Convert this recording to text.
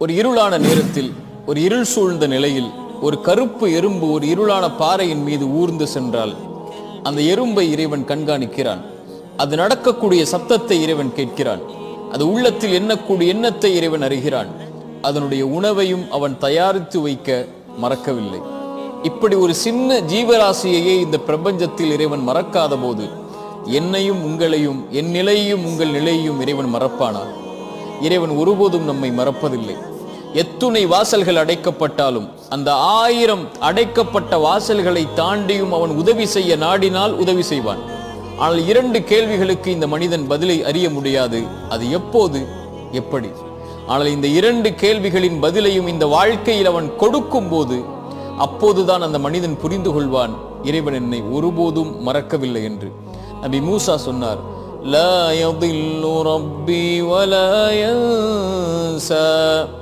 ஒரு இருளான நேரத்தில், ஒரு இருள் சூழ்ந்த நிலையில் ஒரு கருப்பு எறும்பு ஒரு இருளான பாறையின் மீது ஊர்ந்து சென்றால் அந்த எறும்பை இறைவன் கண்காணிக்கிறான். அது நடக்கக்கூடிய சப்தத்தை இறைவன் கேட்கிறான். அது உள்ளத்தில் எண்ணக்கூடிய எண்ணத்தை இறைவன் அறிகிறான். அதனுடைய உணவையும் அவன் தயாரித்து வைக்க மறக்கவில்லை. இப்படி ஒரு சின்ன ஜீவராசியையே இந்த பிரபஞ்சத்தில் இறைவன் மறக்காத போது என்னையும் உங்களையும், என் நிலையையும் உங்கள் நிலையையும் இறைவன் மறப்பானா? இறைவன் ஒருபோதும் நம்மை மறப்பதில்லை. எத்துணை வாசல்கள் அடைக்கப்பட்டாலும் அந்த 1000 அடைக்கப்பட்ட வாசல்களை தாண்டியும் அவன் உதவி செய்ய நாடினால் உதவி செய்வான். ஆனால் 2 கேள்விகளுக்கு இந்த மனிதன் பதிலை அறிய முடியாது. அது எப்போது, எப்படி? ஆனால் இந்த 2 கேள்விகளின் பதிலையும் இந்த வாழ்க்கையில் அவன் கொடுக்கும் போது அப்போதுதான் அந்த மனிதன் புரிந்து கொள்வான், இறைவன் என்னை ஒருபோதும் மறக்கவில்லை என்று. நபி மூசா சொன்னார், லா யதில்லு ரப்பி வலா யன்சா.